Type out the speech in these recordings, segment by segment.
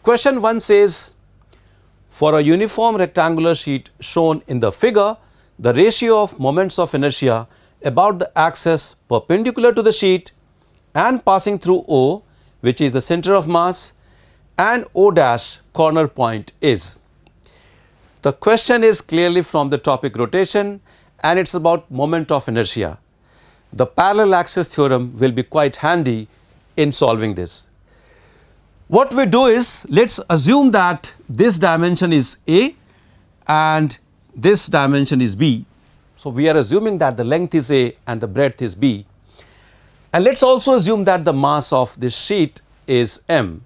Question 1 says, for a uniform rectangular sheet shown in the figure, the ratio of moments of inertia about the axis perpendicular to the sheet and passing through O, which is the center of mass, and O dash corner point is. The question is clearly from the topic rotation and it is about moment of inertia. The parallel axis theorem will be quite handy in solving this. What we do is, let us assume that this dimension is A and this dimension is B. So, we are assuming that the length is A and the breadth is B, and let us also assume that the mass of this sheet is m.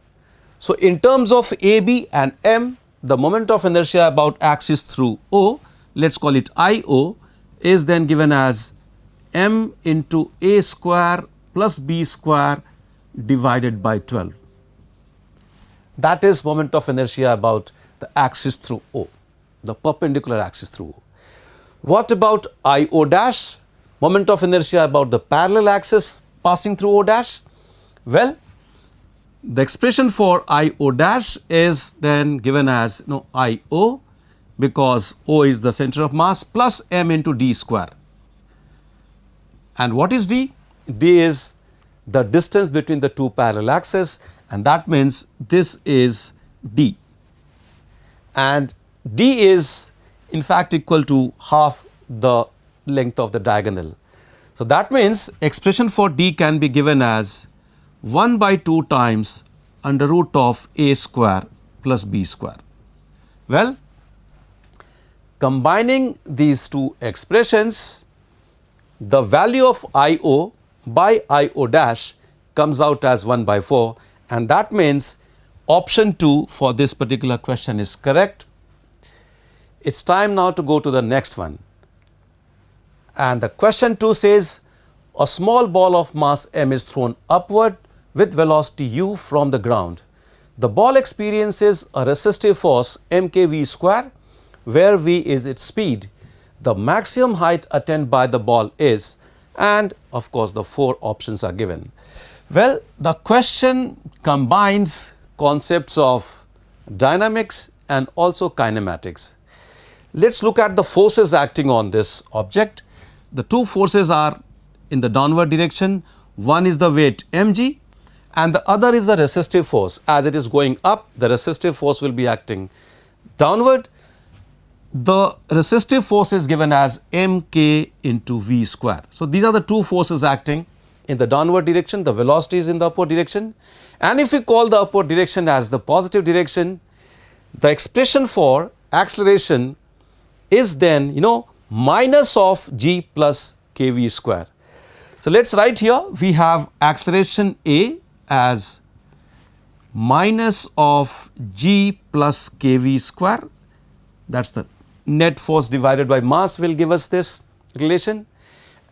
So, in terms of AB and m, the moment of inertia about axis through O, let us call it IO, is then given as m into A square plus B square divided by 12. That is moment of inertia about the axis through O, the perpendicular axis through O. What about IO dash, moment of inertia about the parallel axis passing through O dash? Well, the expression for IO dash is then given as IO, because O is the center of mass, plus m into d square. And what is d? d is the distance between the two parallel axes, and that means this is d, and d is in fact equal to half the length of the diagonal. So, that means expression for d can be given as 1 by 2 times under root of A square plus B square. Well, combining these two expressions, the value of IO by IO dash comes out as 1 by 4, and that means option 2 for this particular question is correct. It is time now to go to the next one, and the question 2 says, a small ball of mass m is thrown upward with velocity u from the ground. The ball experiences a resistive force mkv square, where v is its speed. The maximum height attained by the ball is, and of course the 4 options are given. Well, the question combines concepts of dynamics and also kinematics. Let us look at the forces acting on this object. The two forces are in the downward direction. One is the weight mg and the other is the resistive force. As it is going up, the resistive force will be acting downward. The resistive force is given as mk into v square. So, these are the two forces acting in the downward direction, the velocity is in the upward direction, and if we call the upward direction as the positive direction, the expression for acceleration is then minus of g plus kv square. So, let us write here, we have acceleration A as minus of g plus kv square, that is the net force divided by mass will give us this relation,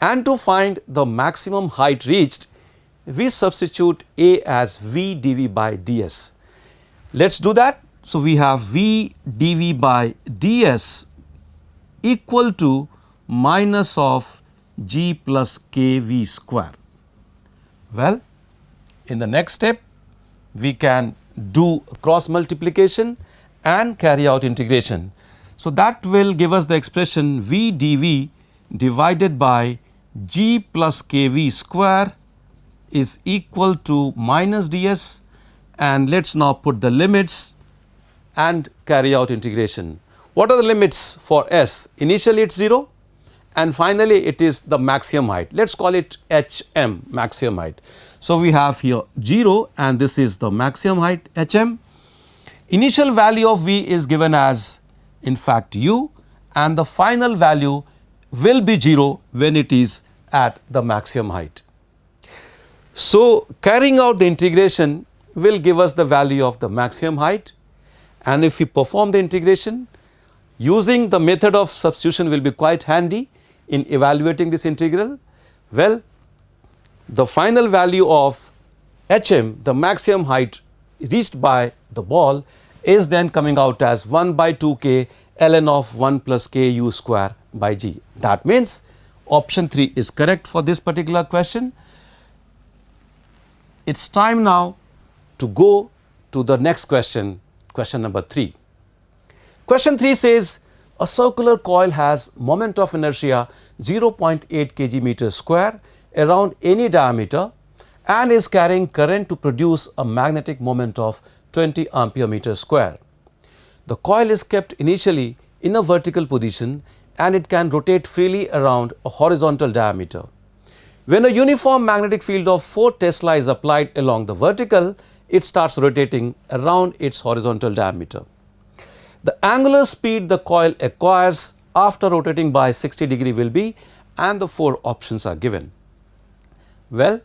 and to find the maximum height reached, we substitute A as v dv by ds. Let us do that. So, we have v dv by ds equal to minus of g plus kv square. Well, in the next step, we can do cross multiplication and carry out integration. So, that will give us the expression v dv divided by g plus kv square is equal to minus ds, and let us now put the limits and carry out integration. What are the limits for s? Initially it is 0 and finally it is the maximum height. Let us call it hm, maximum height. So, we have here 0 and this is the maximum height hm. Initial value of v is given as in fact u, and the final value will be 0 when it is at the maximum height. So, carrying out the integration will give us the value of the maximum height, and if we perform the integration using the method of substitution will be quite handy in evaluating this integral. Well, the final value of hm, the maximum height reached by the ball, is then coming out as 1 by 2 k ln of 1 plus k u square by g. That means option 3 is correct for this particular question. It is time now to go to the next question, question number 3. Question 3 says a circular coil has moment of inertia 0.8 kg meter square around any diameter and is carrying current to produce a magnetic moment of 20 ampere meter square. The coil is kept initially in a vertical position and it can rotate freely around a horizontal diameter. When a uniform magnetic field of 4 Tesla is applied along the vertical, it starts rotating around its horizontal diameter. The angular speed the coil acquires after rotating by 60 degree will be, and the 4 options are given. Well,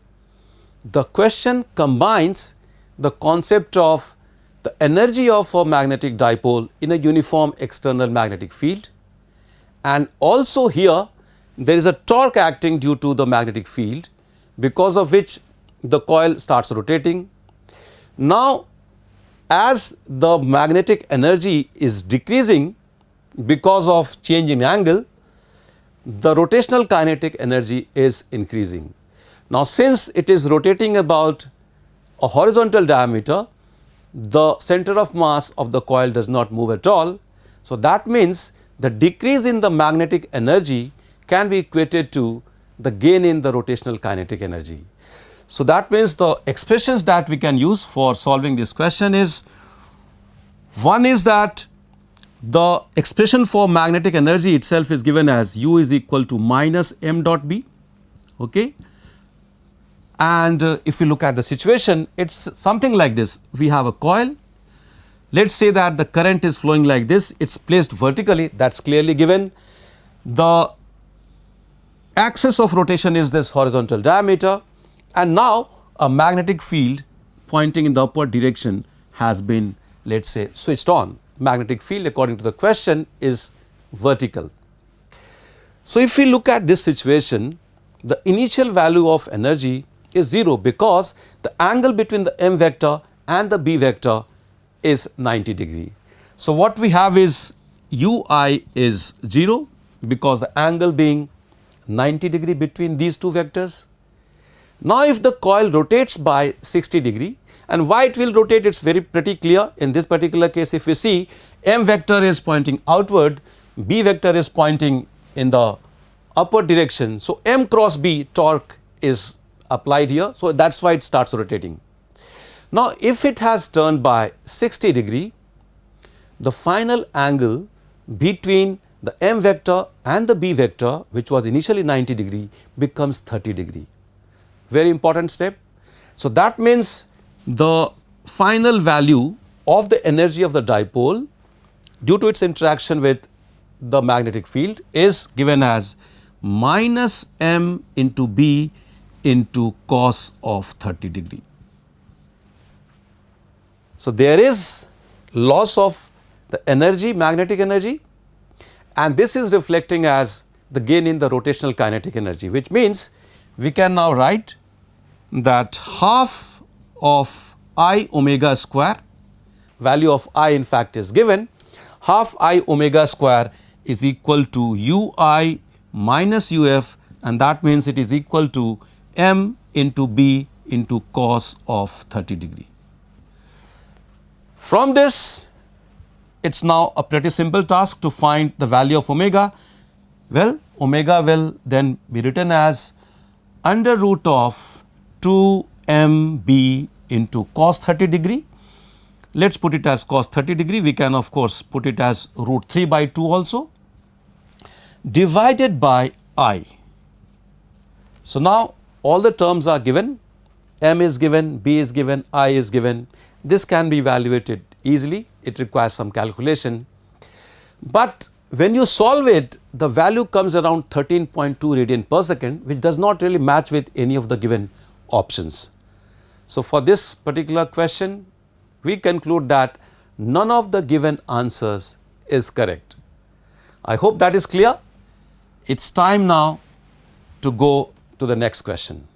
the question combines the concept of the energy of a magnetic dipole in a uniform external magnetic field, and also here there is a torque acting due to the magnetic field, because of which the coil starts rotating. Now, as the magnetic energy is decreasing because of change in angle, the rotational kinetic energy is increasing. Now, since it is rotating about a horizontal diameter, the center of mass of the coil does not move at all. So, that means the decrease in the magnetic energy can be equated to the gain in the rotational kinetic energy. So, that means the expressions that we can use for solving this question is, one is that the expression for magnetic energy itself is given as U is equal to minus m dot b, okay. And if you look at the situation, it is something like this. We have a coil, let us say that the current is flowing like this, it is placed vertically, that is clearly given. The axis of rotation is this horizontal diameter, and now a magnetic field pointing in the upward direction has been, let us say, switched on. Magnetic field according to the question is vertical. So, if we look at this situation, the initial value of energy is 0 because the angle between the m vector and the b vector is 90 degree. So, what we have is ui is 0 because the angle being 90 degree between these two vectors. Now, if the coil rotates by 60 degree, and why it will rotate, it is very pretty clear. In this particular case, if we see, m vector is pointing outward, b vector is pointing in the upward direction. So, m cross b torque is applied here. So, that is why it starts rotating. Now, if it has turned by 60 degree, the final angle between the m vector and the b vector, which was initially 90 degree, becomes 30 degree. Very important step. So, that means the final value of the energy of the dipole due to its interaction with the magnetic field is given as minus m into b into cos of 30 degree. So, there is loss of the energy, magnetic energy, and this is reflecting as the gain in the rotational kinetic energy, which means we can now write that half of I omega square, value of I in fact is given, half I omega square is equal to ui minus uf, and that means it is equal to m into b into cos of 30 degree. From this, it is now a pretty simple task to find the value of omega. Well, omega will then be written as under root of 2mb into cos 30 degree. Let us put it as cos 30 degree. We can of course put it as root 3 by 2 also, divided by I. So, now all the terms are given, m is given, b is given, I is given. This can be evaluated easily, it requires some calculation, but when you solve it, the value comes around 13.2 radian per second, which does not really match with any of the given options. So, for this particular question, we conclude that none of the given answers is correct. I hope that is clear. It is time now to go to the next question.